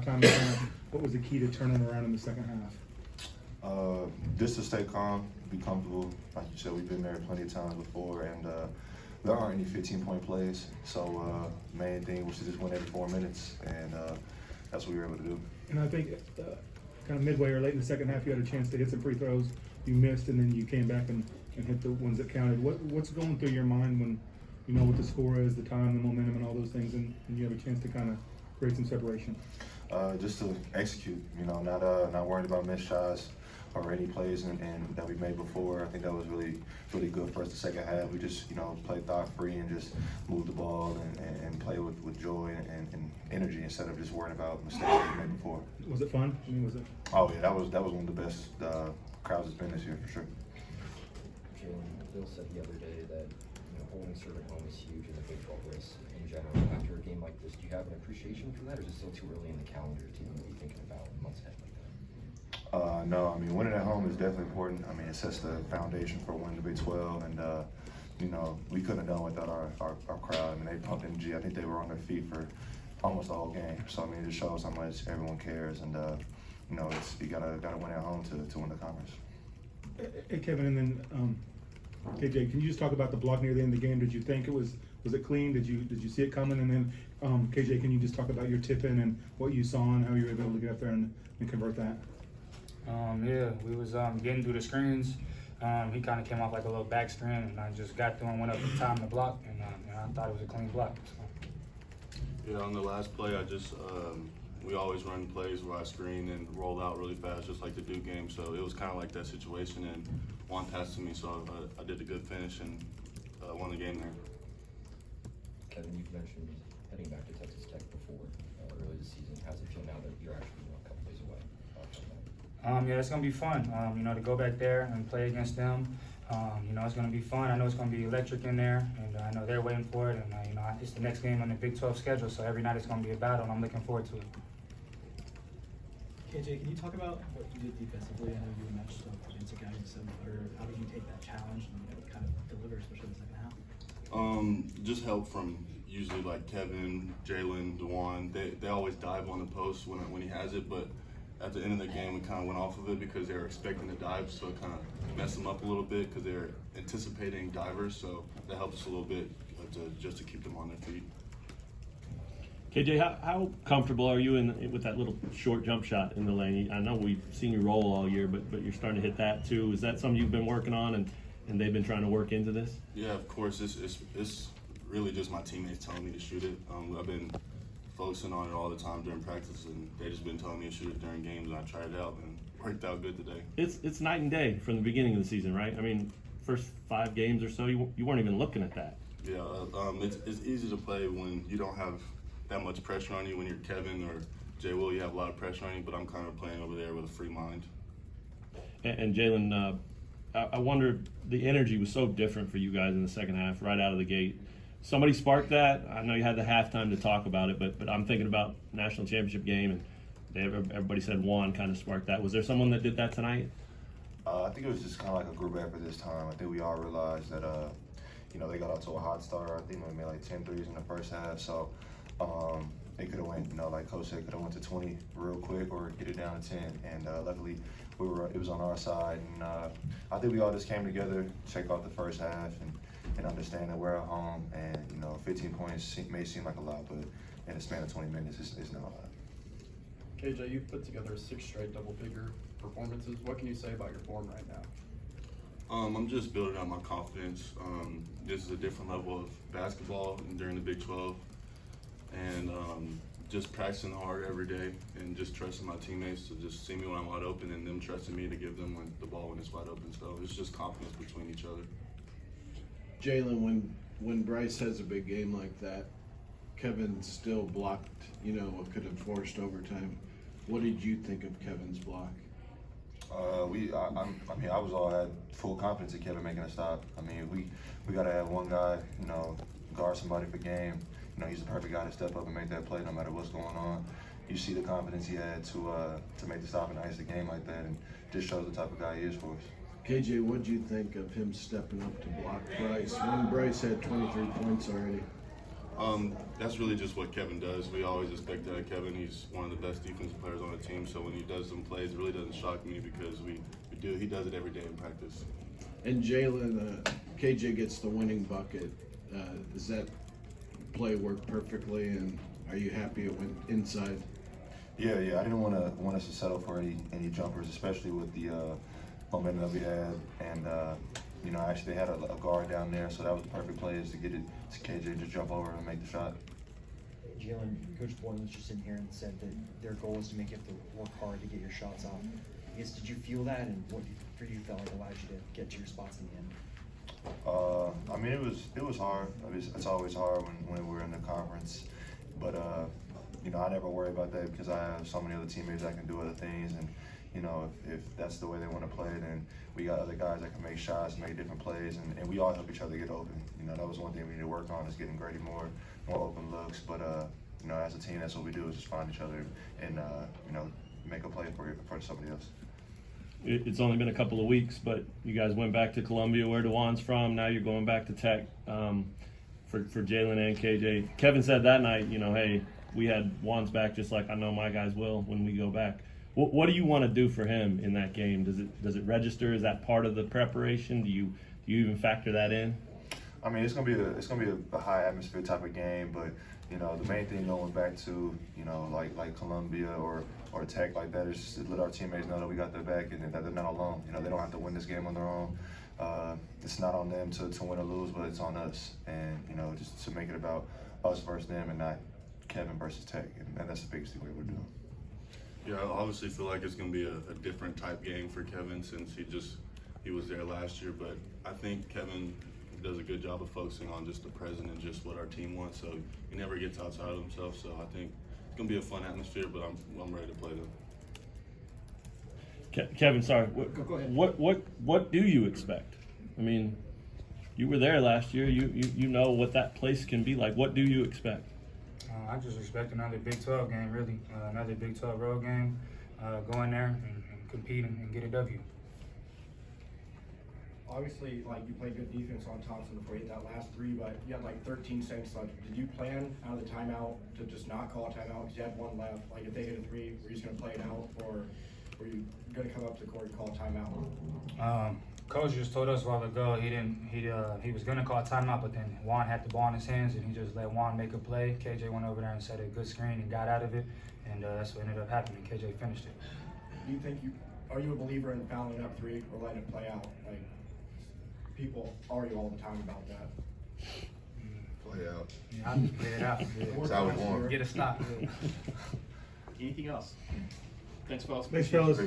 Time and time, what was the key to turning around in the second half? Just to stay calm, be comfortable. Like you said, we've been there plenty of times before, and there aren't any 15-point plays. So main thing was to just win every 4 minutes, and that's what we were able to do. And I think kind of midway or late in the second half, you had a chance to hit some free throws. You missed, and then you came back and hit the ones that counted. What's going through your mind when you know what the score is, the time, the momentum, and all those things, and you have a chance to kind of create some separation? Just to execute, not worried about missed shots or any plays and that we made before. I think that was really good for us the second half. We just, played thought-free and just moved the ball and play with joy and energy instead of just worrying about mistakes that we made before. Was it fun? I mean, was it? Oh yeah, that was one of the best crowds it's been this year for sure. Bill said the other day that holding serve at home is huge in the Big 12 race in general. After a game like this, do you have an appreciation for that, or is it still too early in the calendar to even be thinking about months ahead like that? No, winning at home is definitely important. It sets the foundation for winning the Big 12, and we couldn't have done without our crowd. They pumped energy. I think they were on their feet for almost all game. So it just shows how much everyone cares, and you gotta win at home to win the conference. Hey Kevin, and then KJ, can you just talk about the block near the end of the game? Did you think it was it clean? Did you see it coming? And then KJ, can you just talk about your tip in and what you saw and how you were able to get up there and convert that? Yeah, we was getting through the screens. He kind of came off like a little back screen, and I just got through and went up and timed the block, and I thought it was a clean block. So. Yeah, on the last play, we always run plays where I screen and roll out really fast, just like the Duke game. So it was kind of like that situation, and one passed to me, so I did a good finish and won the game there. Kevin, you've mentioned heading back to Texas Tech before early this season. How's it feel now that you're actually a couple days away from that? Yeah, it's gonna be fun. To go back there and play against them. It's gonna be fun. I know it's gonna be electric in there, and I know they're waiting for it. And it's the next game on the Big 12 schedule, so every night it's gonna be a battle, and I'm looking forward to it. KJ, can you talk about what you did defensively? I know you matched up against a guy who's 7-footer. How did you take that challenge and kind of deliver, especially in the second half? Just help from usually like Kevin, Jalen, DeJuan. They always dive on the post when he has it, but at the end of the game, we kind of went off of it because they were expecting the dive, so it kind of messed them up a little bit because they're anticipating divers, so that helped us a little bit to keep them on their feet. KJ, how comfortable are you with that little short jump shot in the lane? I know we've seen you roll all year, but you're starting to hit that too. Is that something you've been working on and they've been trying to work into this? Yeah, of course. It's really just my teammates telling me to shoot it. I've been focusing on it all the time during practice, and they just been telling me to shoot it during games, and I tried it out and worked out good today. It's night and day from the beginning of the season, right? First 5 games or so, you weren't even looking at that. Yeah, it's easy to play when you don't have that much pressure on you. When you're Kevin or Jay Will, you have a lot of pressure on you, but I'm kind of playing over there with a free mind. And Jalen, I wonder, the energy was so different for you guys in the second half, right out of the gate. Somebody sparked that. I know you had the halftime to talk about it, but I'm thinking about national championship game, and everybody said Juan kind of sparked that. Was there someone that did that tonight? I think it was just kind of like a group effort this time. I think we all realized that, they got out to a hot start. I think they made like 10 threes in the first half, so they could have went, like Coach said, could have went to 20 real quick or get it down to 10. And luckily, it was on our side. And I think we all just came together, checked out the first half, and understand that we're at home. And 15 points may seem like a lot, but in a span of 20 minutes, it's not a lot. KJ, you've put together 6 straight double-figure performances. What can you say about your form right now? I'm just building up my confidence. This is a different level of basketball during the Big 12, and just practicing hard every day and just trusting my teammates to just see me when I'm wide open and them trusting me to give them the ball when it's wide open. So it's just confidence between each other. Jalen, when Bryce has a big game like that, Kevin still blocked, what could have forced overtime. What did you think of Kevin's block? I had full confidence in Kevin making a stop. We got to have one guy, guard somebody for game. He's the perfect guy to step up and make that play no matter what's going on. You see the confidence he had to make the stop and ice the game like that, and just shows the type of guy he is for us. KJ, what did you think of him stepping up to block Bryce when Bryce had 23 points already? That's really just what Kevin does. We always expect that of Kevin. He's one of the best defensive players on the team. So when he does some plays, it really doesn't shock me because he does it every day in practice. And Jalen, KJ gets the winning bucket. Does that play work perfectly? And are you happy it went inside? Yeah. I didn't want us to settle for any jumpers, especially with the momentum that we had. And you know, actually they had a guard down there, so that was the perfect play is to get it to KJ to jump over and make the shot. Jalen, Coach Boylan was just in here and said that their goal is to make you have to work hard to get your shots off. I guess, did you feel that, and what for you felt like allowed you to get to your spots in the end? I mean, it was hard. I mean, it's always hard when we're in the conference, but you know, I never worry about that because I have so many other teammates that can do other things, and you know, if that's the way they want to play, then we got other guys that can make shots, make different plays, and we all help each other get open. You know, that was one thing we need to work on is getting Grady more open looks. But you know, as a team, that's what we do is just find each other and you know, make a play for somebody else. It's only been a couple of weeks, but you guys went back to Columbia, where DeJuan's from. Now you're going back to Tech for Jalen and KJ. Kevin said that night, you know, hey, we had Juan's back just like I know my guys will when we go back. What do you want to do for him in that game? Does it register? Is that part of the preparation? Do you even factor that in? I mean, it's gonna be a high atmosphere type of game, but you know, the main thing going back to, you know, like Columbia or Tech like that is just to let our teammates know that we got their back and that they're not alone. You know, they don't have to win this game on their own. It's not on them to win or lose, but it's on us. And you know, just to make it about us versus them and not Kevin versus Tech, and that's the biggest thing we were doing. Yeah, I obviously feel like it's going to be a different type game for Kevin since he was there last year. But I think Kevin does a good job of focusing on just the present and just what our team wants. So he never gets outside of himself. So I think it's going to be a fun atmosphere. But I'm ready to play them. Kevin, sorry. Go ahead. What do you expect? I mean, you were there last year. You know what that place can be like. What do you expect? I just expect another Big 12 game, really. Another Big 12 road game. Go in there and compete and get a W. Obviously, like, you played good defense on Thompson before you hit that last three, but you had like 13 seconds left. Did you plan out of the timeout to just not call a timeout because you had one left? Like, if they hit a three, were you just going to play it out, or were you going to come up to the court and call a timeout? Coach just told us a while ago he was gonna call a timeout, but then Juan had the ball in his hands and he just let Juan make a play. KJ went over there and set a good screen and got out of it, and that's what ended up happening. KJ finished it. Do you think are you a believer in fouling up three or letting it play out? Like, people argue all the time about that. Play out. Yeah, I just get it out. That's how we want. Get a stop. Anything else? Thanks, fellas. Thanks, fellas.